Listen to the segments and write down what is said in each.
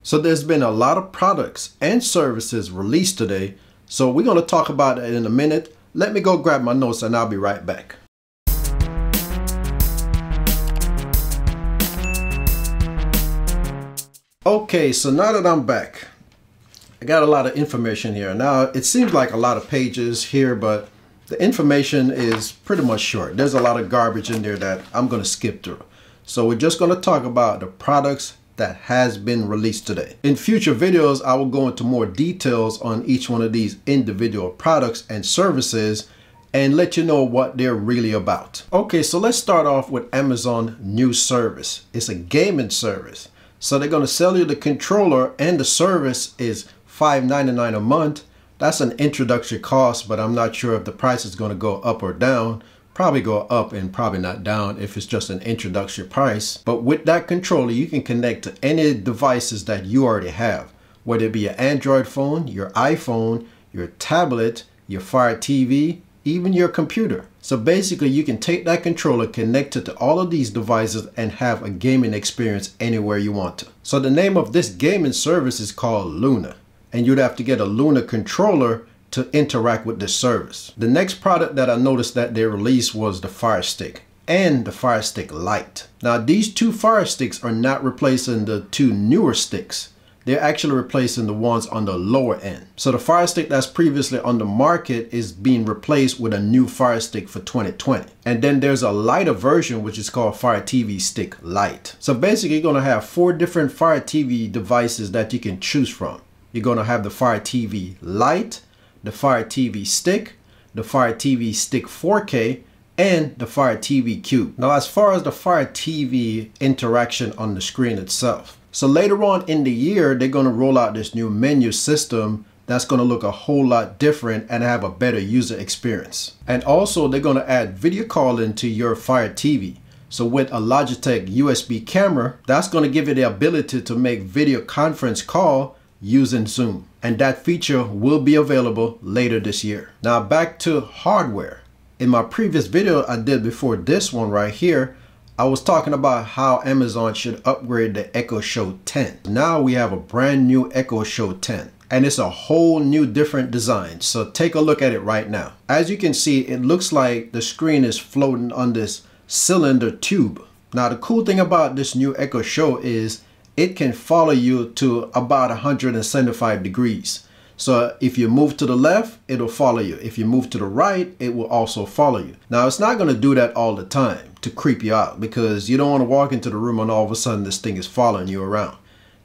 So there's been a lot of products and services released today. So we're going to talk about it in a minute. Let me go grab my notes and I'll be right back. Okay, so now that I'm back, I got a lot of information here. Now it seems like a lot of pages here, but the information is pretty much short. There's a lot of garbage in there that I'm going to skip through. So we're just going to talk about the products that has been released today. In future videos, I will go into more details on each one of these individual products and services and let you know what they're really about. Okay, so let's start off with Amazon new service. It's a gaming service. So they're going to sell you the controller and the service is $5.99 a month. That's an introductory cost, but I'm not sure if the price is going to go up or down. Probably go up and probably not down if it's just an introductory price. But with that controller, you can connect to any devices that you already have, whether it be your Android phone, your iPhone, your tablet, your Fire TV, even your computer. So basically you can take that controller, connect it to all of these devices and have a gaming experience anywhere you want to. So the name of this gaming service is called Luna, and you'd have to get a Luna controller to interact with this service. The next product that I noticed that they released was the Fire Stick and the Fire Stick Lite. Now these two Fire Sticks are not replacing the two newer sticks. They're actually replacing the ones on the lower end. So the Fire Stick that's previously on the market is being replaced with a new Fire Stick for 2020. And then there's a lighter version which is called Fire TV Stick Lite. So basically you're going to have 4 different Fire TV devices that you can choose from. You're going to have the Fire TV Lite, the Fire TV Stick, the Fire TV Stick 4K, and the Fire TV Cube. Now as far as the Fire TV interaction on the screen itself, so later on in the year they're going to roll out this new menu system that's going to look a whole lot different and have a better user experience. And also they're going to add video calling to your Fire TV. So with a Logitech USB camera, that's going to give you the ability to make video conference call using Zoom, and that feature will be available later this year. Now back to hardware. In my previous video I did before this one right here, I was talking about how Amazon should upgrade the Echo Show 10. Now we have a brand new Echo Show 10 and it's a whole new different design. So take a look at it right now. As you can see, it looks like the screen is floating on this cylinder tube. Now the cool thing about this new Echo Show is it can follow you to about 175 degrees. So if you move to the left, it'll follow you. If you move to the right, it will also follow you. Now it's not going to do that all the time to creep you out, because you don't want to walk into the room and all of a sudden this thing is following you around.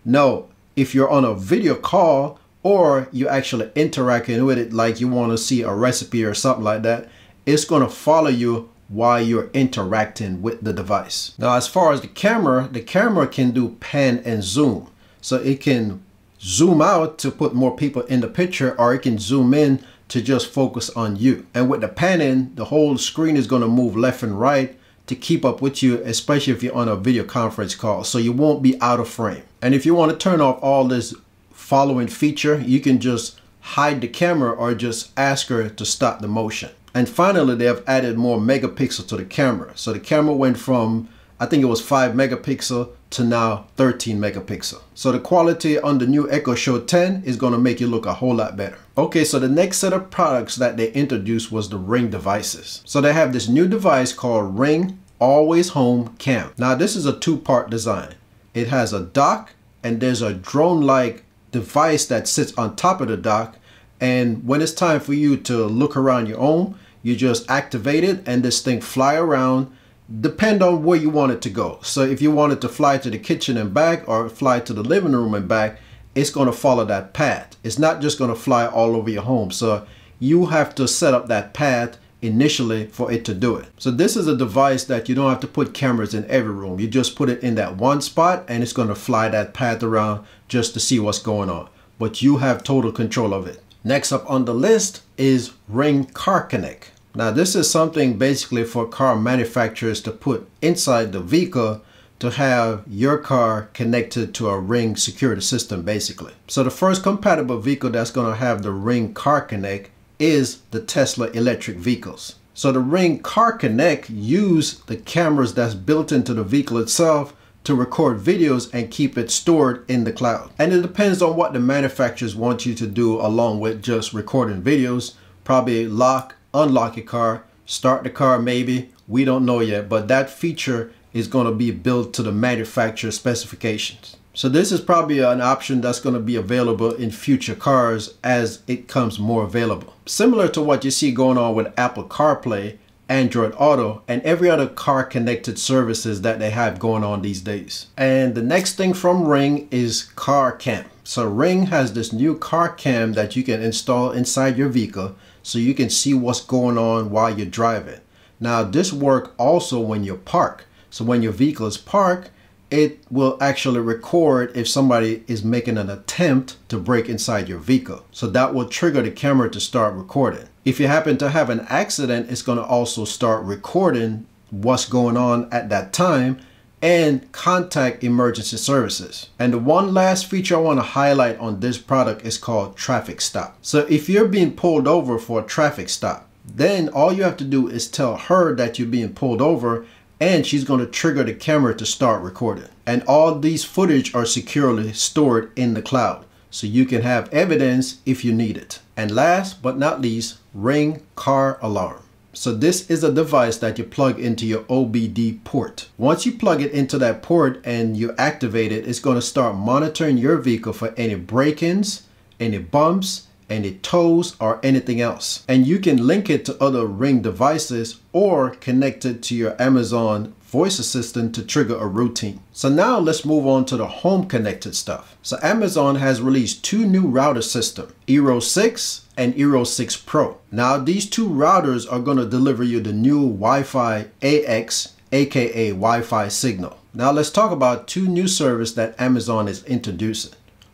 No, if you're on a video call or you're actually interacting with it, like you want to see a recipe or something like that, it's going to follow you while you're interacting with the device. Now as far as the camera can do pan and zoom. So it can zoom out to put more people in the picture, or it can zoom in to just focus on you. And with the panning, the whole screen is going to move left and right to keep up with you, especially if you're on a video conference call, so you won't be out of frame. And if you want to turn off all this following feature, you can just hide the camera or just ask her to stop the motion. And finally, they have added more megapixel to the camera. So the camera went from, I think it was 5 megapixel to now 13 megapixel. So the quality on the new Echo Show 10 is going to make you look a whole lot better. Okay, so the next set of products that they introduced was the Ring devices. So they have this new device called Ring Always Home Cam. Now this is a 2-part design. It has a dock and there's a drone-like device that sits on top of the dock. And when it's time for you to look around your home, you just activate it and this thing fly around, depend on where you want it to go. So if you want it to fly to the kitchen and back or fly to the living room and back, it's going to follow that path. It's not just going to fly all over your home. So you have to set up that path initially for it to do it. So this is a device that you don't have to put cameras in every room. You just put it in that one spot and it's going to fly that path around just to see what's going on. But you have total control of it. Next up on the list is Ring Car Connect. Now this is something basically for car manufacturers to put inside the vehicle to have your car connected to a Ring security system basically. So the first compatible vehicle that's going to have the Ring Car Connect is the Tesla electric vehicles. So the Ring Car Connect use the cameras that's built into the vehicle itself to record videos and keep it stored in the cloud. And it depends on what the manufacturers want you to do along with just recording videos. Probably lock, unlock your car, start the car maybe. We don't know yet, but that feature is going to be built to the manufacturer specifications. So this is probably an option that's going to be available in future cars as it comes more available. Similar to what you see going on with Apple CarPlay, Android Auto, and every other car connected services that they have going on these days. And the next thing from Ring is Car Cam. So Ring has this new car cam that you can install inside your vehicle so you can see what's going on while you're driving. Now this works also when you park. So when your vehicle is parked, it will actually record if somebody is making an attempt to break inside your vehicle. So that will trigger the camera to start recording. If you happen to have an accident, it's going to also start recording what's going on at that time and contact emergency services. And the one last feature I want to highlight on this product is called traffic stop. So if you're being pulled over for a traffic stop, then all you have to do is tell her that you're being pulled over, and she's going to trigger the camera to start recording. And all these footage are securely stored in the cloud, so you can have evidence if you need it. And last but not least, Ring Car Alarm. So this is a device that you plug into your OBD port. Once you plug it into that port and you activate it, it's going to start monitoring your vehicle for any break-ins, any bumps, any tows, or anything else. And you can link it to other Ring devices or connect it to your Amazon voice assistant to trigger a routine. So now let's move on to the home connected stuff. So Amazon has released two new router systems, Eero 6 and Eero 6 Pro. Now these two routers are going to deliver you the new Wi-Fi AX, aka Wi-Fi signal. Now let's talk about two new services that Amazon is introducing.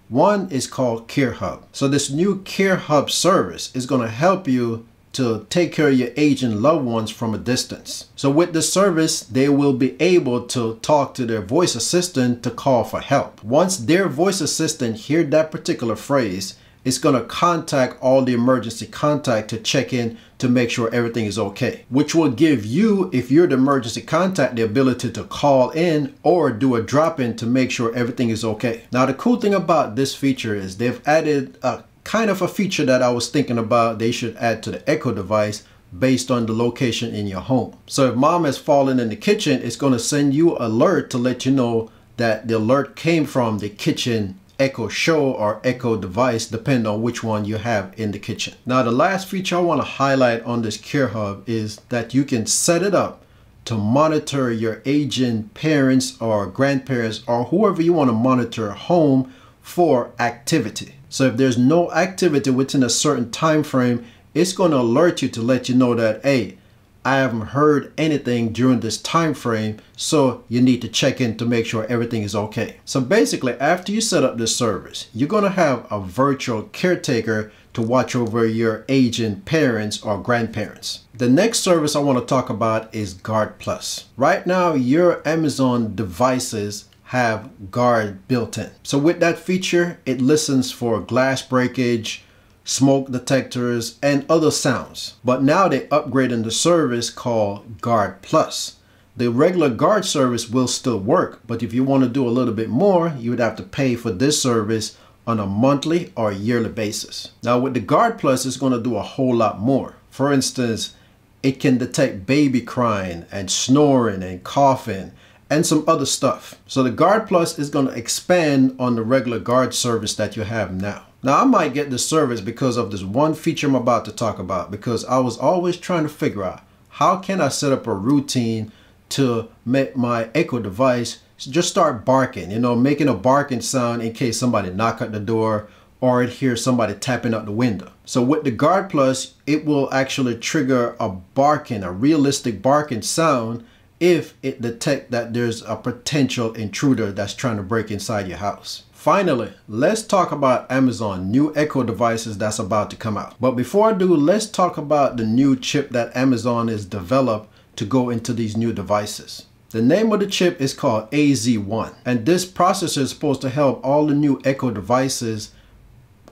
One is called Care Hub. So this new Care Hub service is going to help you to take care of your aging loved ones from a distance. So with this service, they will be able to talk to their voice assistant to call for help. Once their voice assistant hears that particular phrase, it's going to contact all the emergency contact to check in to make sure everything is okay, which will give you, if you're the emergency contact, the ability to call in or do a drop-in to make sure everything is okay. Now, the cool thing about this feature is they've added a kind of a feature that I was thinking about they should add to the Echo device based on the location in your home. So if mom has fallen in the kitchen, it's going to send you an alert to let you know that the alert came from the kitchen Echo Show or Echo device, depending on which one you have in the kitchen. Now the last feature I want to highlight on this Care Hub is that you can set it up to monitor your aging parents or grandparents or whoever you want to monitor home for activity. So if there's no activity within a certain time frame, it's going to alert you to let you know that, hey, I haven't heard anything during this time frame, so you need to check in to make sure everything is okay. So basically, after you set up this service, you're going to have a virtual caretaker to watch over your aging parents or grandparents. The next service I want to talk about is Guard Plus. Right now, your Amazon devices have Guard built in. So with that feature, it listens for glass breakage, smoke detectors, and other sounds. But now they're upgrading the service called Guard Plus. The regular Guard service will still work, but if you want to do a little bit more, you would have to pay for this service on a monthly or yearly basis. Now with the Guard Plus, it's going to do a whole lot more. For instance, it can detect baby crying and snoring and coughing and some other stuff. So the Guard Plus is going to expand on the regular Guard service that you have now. Now I might get this service because of this one feature I'm about to talk about, because I was always trying to figure out how can I set up a routine to make my Echo device just start barking, you know, making a barking sound in case somebody knock at the door or it hears somebody tapping out the window. So with the Guard Plus, it will actually trigger a barking, a realistic barking sound if it detects that there's a potential intruder that's trying to break inside your house. Finally, let's talk about Amazon new Echo devices that's about to come out. But before I do, let's talk about the new chip that Amazon has developed to go into these new devices. The name of the chip is called AZ1, and this processor is supposed to help all the new Echo devices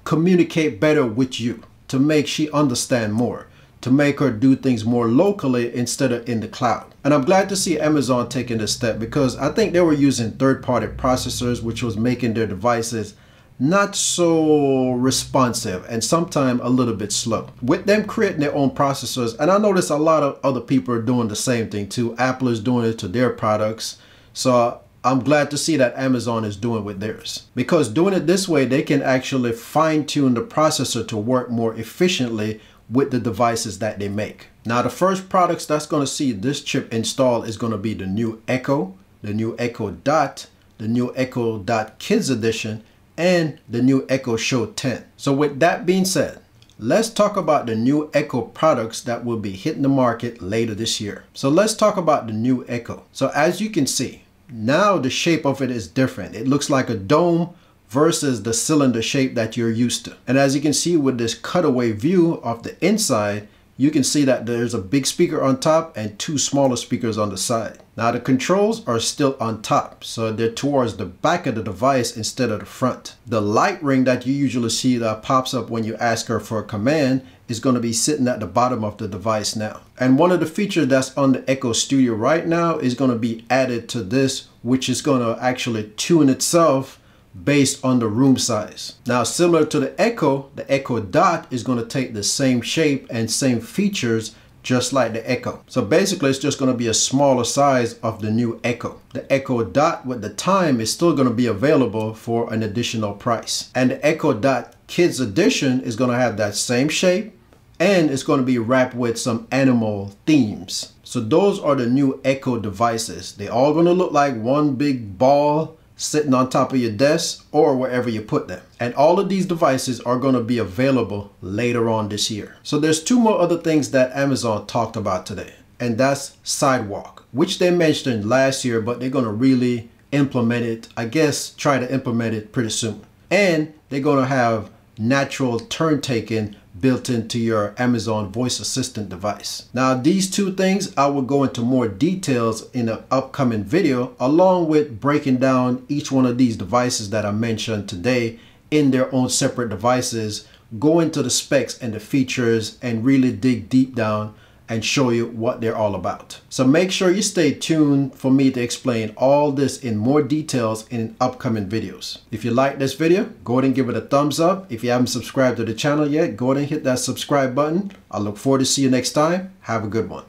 communicate better with you, to make she understand more, to make or do things more locally instead of in the cloud. And I'm glad to see Amazon taking this step, because I think they were using third-party processors, which was making their devices not so responsive and sometimes a little bit slow. With them creating their own processors, and I notice a lot of other people are doing the same thing too. Apple is doing it to their products. So I'm glad to see that Amazon is doing with theirs, because doing it this way, they can actually fine-tune the processor to work more efficiently with the devices that they make. Now, the first products that's going to see this chip installed is going to be the new Echo, the new Echo Dot, the new Echo Dot Kids Edition, and the new Echo Show 10. So with that being said, let's talk about the new Echo products that will be hitting the market later this year. So let's talk about the new Echo. So as you can see, now the shape of it is different. It looks like a dome versus the cylinder shape that you're used to. And as you can see with this cutaway view of the inside, you can see that there's a big speaker on top and two smaller speakers on the side. Now the controls are still on top, so they're towards the back of the device instead of the front. The light ring that you usually see that pops up when you ask her for a command is going to be sitting at the bottom of the device now. And one of the features that's on the Echo Studio right now is going to be added to this, which is going to actually tune itself based on the room size. Now, similar to the Echo Dot is going to take the same shape and same features just like the Echo. So basically it's just going to be a smaller size of the new Echo. The Echo Dot with the time is still going to be available for an additional price. And the Echo Dot Kids Edition is going to have that same shape, and it's going to be wrapped with some animal themes. So those are the new Echo devices. They're all going to look like one big ball sitting on top of your desk or wherever you put them. And all of these devices are going to be available later on this year. So there's two more other things that Amazon talked about today, and that's Sidewalk, which they mentioned last year, but they're going to really implement it, I guess try to implement it pretty soon. And they're going to have natural turn taking built into your Amazon voice assistant device. Now these two things I will go into more details in an upcoming video, along with breaking down each one of these devices that I mentioned today in their own separate devices, go into the specs and the features and really dig deep down and show you what they're all about. So make sure you stay tuned for me to explain all this in more details in upcoming videos. If you like this video, go ahead and give it a thumbs up. If you haven't subscribed to the channel yet, go ahead and hit that subscribe button. I look forward to see you next time. Have a good one.